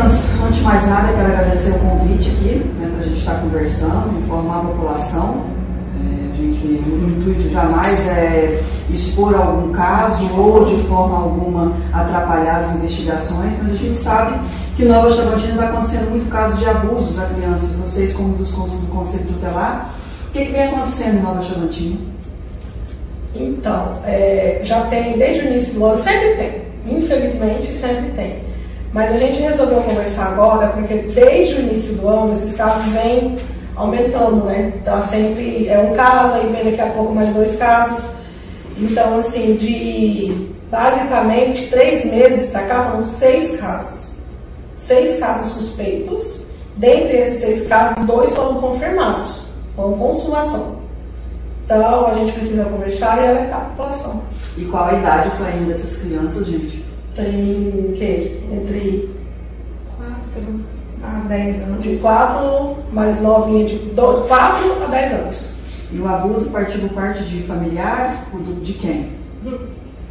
meninas, antes de mais nada, eu quero agradecer o convite aqui, né, para a gente estar conversando, informar a população. O intuito jamais é expor algum caso ou de forma alguma atrapalhar as investigações, mas a gente sabe que em Nova Chavantina está acontecendo muito casos de abusos a crianças. Vocês, como do Conselho Tutelar, o que vem acontecendo em Nova Chavantina? Então, já tem desde o início do ano, sempre tem, infelizmente sempre tem. Mas a gente resolveu conversar agora porque desde o início do ano esses casos vêm aumentando, né? Tá sempre um caso, aí vem daqui a pouco mais 2 casos. Então, assim, de basicamente 3 meses para cá, foram 6 casos. 6 casos suspeitos. Dentre esses 6 casos, 2 foram confirmados, com consumação. Então, a gente precisa conversar e alertar a população. E qual a idade ainda dessas crianças, gente? Tem o quê? Entre 4 a 10 anos. De 4, mais novinha, de 4 a 10 anos. E o abuso partiu por parte de familiares? De quem?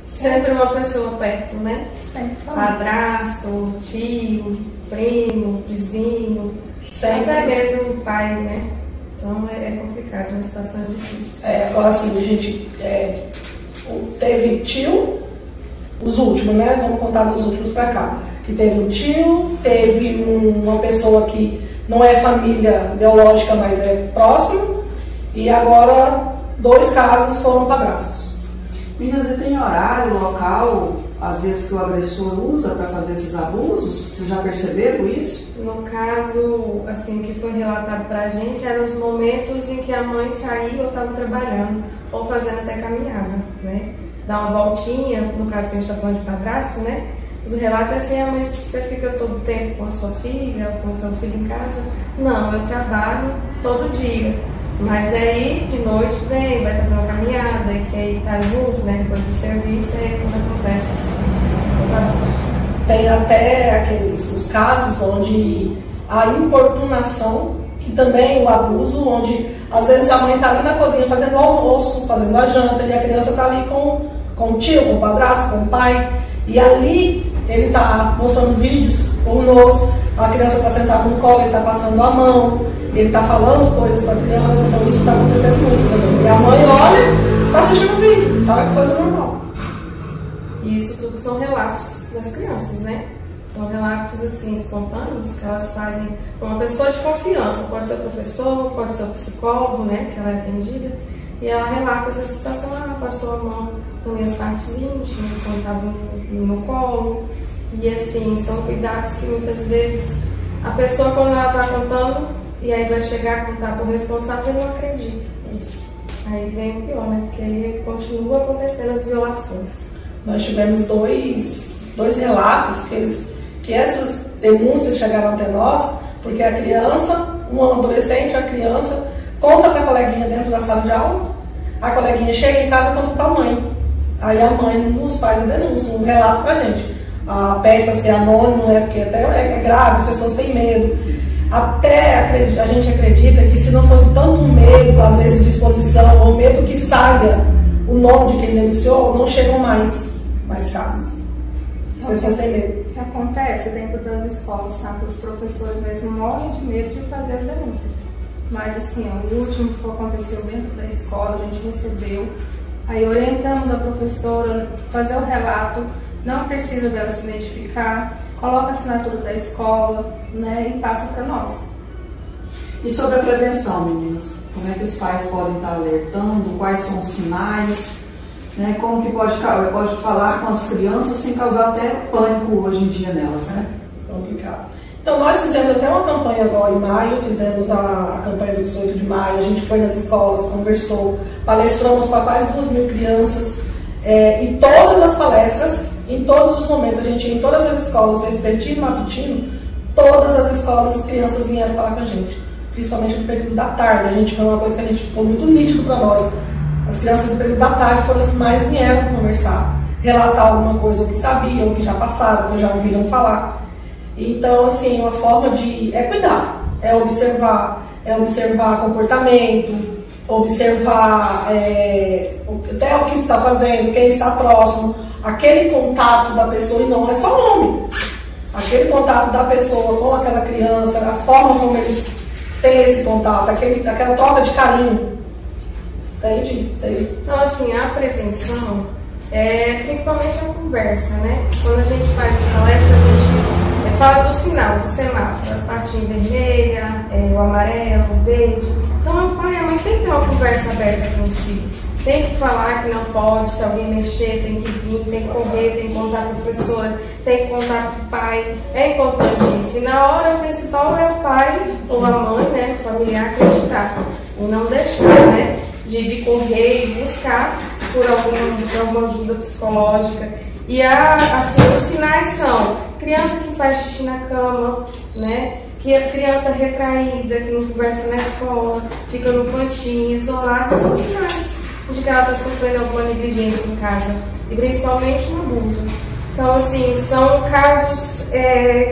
Sempre uma pessoa perto, né? Sempre. Padrasto, tio, primo, vizinho. Sempre é mesmo o pai, né? Então é complicado, é uma situação difícil. Agora assim, a gente teve tio, os últimos, né? Vamos contar dos últimos para cá. Que teve um tio, teve uma pessoa que não é família biológica, mas é próximo, e agora 2 casos foram padrastos. Meninas, e tem horário, local, às vezes que o agressor usa para fazer esses abusos? Vocês já perceberam isso? No caso, assim, que foi relatado para a gente, eram os momentos em que a mãe saía ou estava trabalhando, ou fazendo até caminhada, né? Dar uma voltinha, no caso que a gente está falando de padrasto, né? Os relatos é assim, mas você fica todo o tempo com a sua filha, com o seu filho em casa? Não, eu trabalho todo dia. Mas aí, de noite, vem, vai fazer uma caminhada, e quer estar junto, né? Depois do serviço, é quando acontece os abusos. Tem até os casos onde a importunação, que também o abuso, onde às vezes a mãe está ali na cozinha fazendo o almoço, fazendo a janta, e a criança está ali com o tio, com o padrasto, com o pai, e ali ele está mostrando vídeos pornôs, a criança está sentada no colo, ele está passando a mão, ele está falando coisas com a criança, então isso está acontecendo muito também. E a mãe olha, está assistindo o vídeo, tá coisa normal. E isso tudo são relatos das crianças, né? São relatos assim, espontâneos, que elas fazem com uma pessoa de confiança, pode ser o professor, pode ser o psicólogo, né? Que ela é atendida, e ela relata essa situação, passou a mão nas minhas partes íntimas, quando estava no colo. E assim, são cuidados que muitas vezes a pessoa, quando ela está contando, e aí vai chegar a contar para o responsável, ele não acredita nisso. Aí vem o pior, né? Porque aí continua acontecendo as violações. Nós tivemos dois relatos que essas denúncias chegaram até nós, porque a criança, um adolescente, a criança, conta para a coleguinha dentro da sala de aula, a coleguinha chega em casa e conta para a mãe. Aí a mãe nos faz a denúncia, um relato para a gente. Pede para ser anônimo, né? Porque até é grave, as pessoas têm medo. Até a gente acredita que se não fosse tanto medo, às vezes de exposição, ou medo que saia o nome de quem denunciou, não chegam mais casos. As pessoas têm medo. O que acontece dentro das escolas, sabe? Os professores mesmo morrem de medo de fazer as denúncias. Mas assim, o último que aconteceu dentro da escola, a gente recebeu, aí orientamos a professora a fazer o relato, não precisa dela se identificar, coloca a assinatura da escola, né, e passa para nós. E sobre a prevenção, meninas? Como é que os pais podem estar alertando? Quais são os sinais? Né? Como que pode falar com as crianças sem causar até pânico hoje em dia nelas, né? Complicado. Então nós fizemos até uma campanha agora em maio, fizemos a campanha do 18 de maio, a gente foi nas escolas, conversou, palestramos para quase 2.000 crianças, e todas as palestras, em todos os momentos, a gente ia em todas as escolas, Vespertino e Mapitino, todas as escolas, as crianças vieram falar com a gente, principalmente no período da tarde. Foi uma coisa que a gente ficou muito nítido para nós. As crianças do período da tarde foram as que mais vieram conversar, relatar alguma coisa, o que sabiam, o que já passaram, o que já ouviram falar. Então, assim, uma forma de cuidar, observar comportamento, observar até o que está fazendo, quem está próximo, aquele contato da pessoa, e não é só nome. aquele contato da pessoa com aquela criança, a forma como eles têm esse contato, aquela troca de carinho. Entende? Então, assim, a prevenção é principalmente a conversa, né? Quando a gente faz as palestras, a gente fala do sinal, do semáforo, as partinhas vermelhas, o amarelo, o verde. Então, o pai e a mãe tem que ter uma conversa aberta com os filhos. Tem que falar que não pode, se alguém mexer, tem que vir, tem que correr, tem que contar com a professora, tem que contar com o pai. É importante isso. E na hora principal é o pai ou a mãe, né, o familiar, acreditar. E não deixar, né, de correr e buscar por alguma ajuda psicológica. E assim, os sinais são criança que faz xixi na cama, né? Que é criança retraída, que não conversa na escola, fica no cantinho, isolada, são sinais de que ela está sofrendo alguma negligência em casa, e principalmente um abuso. Então, assim, são casos,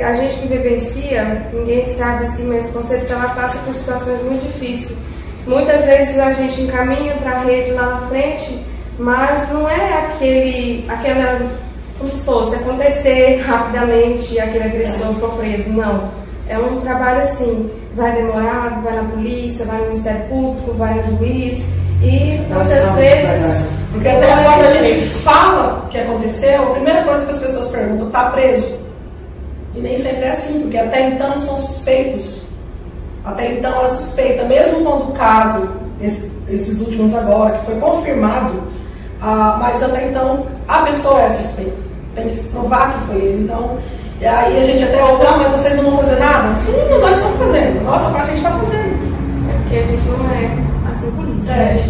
a gente que vivencia, ninguém sabe, assim, mas o Conselho Tutelar passa por situações muito difíceis. Muitas vezes a gente encaminha para a rede lá na frente, mas não é aquela, como se fosse acontecer rapidamente e aquele agressor for preso, não. É um trabalho assim, vai demorar, vai na polícia, vai no Ministério Público, vai no juiz, e muitas vezes... Porque até quando a gente fala o que aconteceu, a primeira coisa que as pessoas perguntam, está preso? E nem sempre é assim, porque até então são suspeitos. Até então é suspeita, mesmo quando o caso, esses últimos agora, que foi confirmado, mas até então a pessoa é suspeita. Tem que se provar que foi ele. Então, e aí a gente até ouve, mas vocês não vão fazer nada? Sim, nós estamos fazendo. Nossa parte a gente está fazendo. É porque a gente não é assim polícia, a gente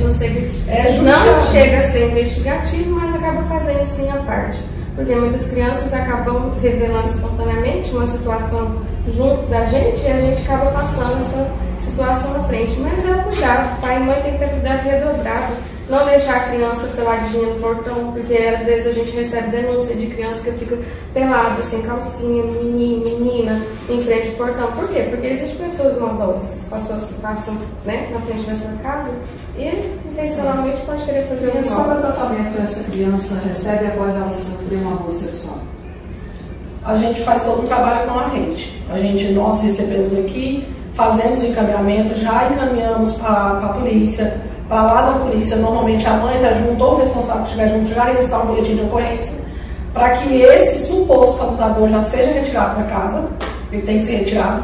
não, não chega a ser investigativo, mas acaba fazendo sim a parte. Porque muitas crianças acabam revelando espontaneamente uma situação junto da gente e a gente acaba passando essa situação à frente. Mas é cuidado, pai e mãe tem que ter cuidado redobrado. Não deixar a criança peladinha no portão, porque às vezes a gente recebe denúncia de criança que fica pelada, sem calcinha, menina, em frente ao portão. Por quê? Porque existem pessoas maldosas, pessoas que passam, né, na frente da sua casa e intencionalmente pode querer fazer um mal. Qual é o tratamento que essa criança recebe após ela sofrer um abuso sexual? A gente faz todo um trabalho com a rede. Nós recebemos aqui, fazemos o encaminhamento, já encaminhamos para a polícia. Para lá da polícia, normalmente a mãe está junto, ou o responsável que estiver junto, já registrar um boletim de ocorrência, para que esse suposto abusador já seja retirado da casa. Ele tem que ser retirado,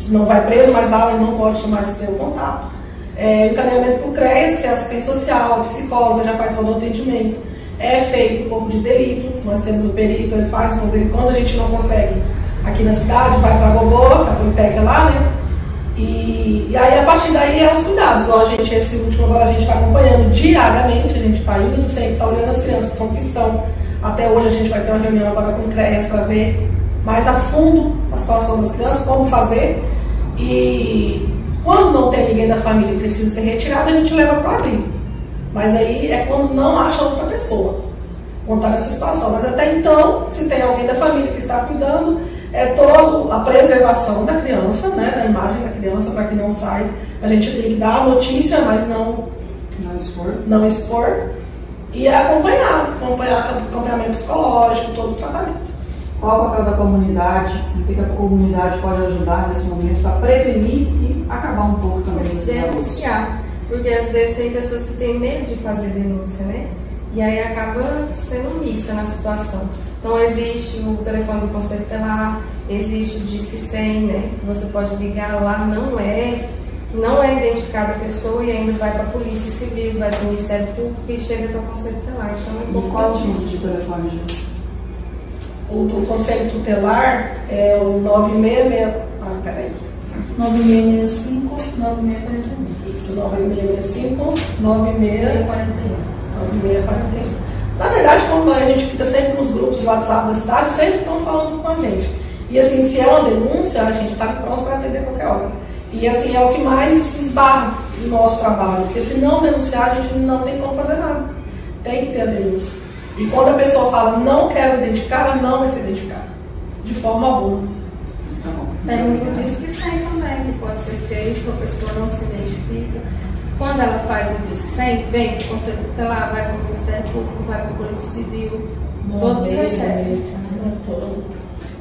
não vai preso, mas lá ele não pode mais ter o contato. Encaminhamento para o CREAS, que é assistência social, psicóloga, já faz todo o atendimento. É feito o corpo de delito, nós temos o perito, ele faz o corpo de delito. Quando a gente não consegue aqui na cidade, vai para a Gobô, que é a Politec lá, né? E aí, a partir daí, é os cuidados. Igual esse último agora, a gente está acompanhando diariamente, a gente está indo sempre, está olhando as crianças como que estão. Até hoje a gente vai ter uma reunião agora com o CREAS para ver mais a fundo a situação das crianças, como fazer. E quando não tem ninguém da família que precisa ser retirado, a gente leva para o abrigo. Mas aí é quando não acha outra pessoa contar nessa situação. Mas até então, se tem alguém da família que está cuidando, é toda a preservação da criança, né, da imagem da criança, para que não saia. A gente tem que dar a notícia, mas não expor. E acompanhamento psicológico, todo o tratamento. Qual o papel da comunidade? O que a comunidade pode ajudar nesse momento para prevenir e acabar um pouco também desses abusos? Denunciar, porque às vezes tem pessoas que têm medo de fazer denúncia, né? E aí acaba sendo omissa na situação. Então existe o telefone do Conselho Tutelar, existe o Disque 100, né? Você pode ligar lá, não é identificada a pessoa e ainda vai para a Polícia Civil, vai para o Ministério Público e chega até o Conselho Tutelar. Então é importante. Qual o tipo de telefone, gente? O do Conselho Tutelar é o 966... Ah, peraí. 9665 9641. Isso, 9665 9641. 9641. Na verdade, quando a gente fica sempre nos grupos de WhatsApp da cidade, sempre estão falando com a gente. E assim, se é uma denúncia, a gente está pronto para atender qualquer hora. E assim, é o que mais esbarra no nosso trabalho. Porque se não denunciar, a gente não tem como fazer nada. Tem que ter a denúncia. E quando a pessoa fala, não quero identificar, ela não vai ser identificada. De forma alguma. Temos o Disque 100 também, que pode ser feito, a pessoa não se identifica. Quando ela faz o Disque 100, vem para o Conselho Tutelar, vai para o Ministério Público, vai para a Polícia Civil, todos recebem.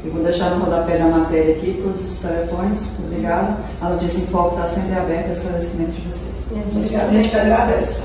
Eu vou deixar no rodapé da matéria aqui todos os telefones. Obrigado. A Notícia em Foco está sempre aberta ao esclarecimento de vocês. E a gente agradece.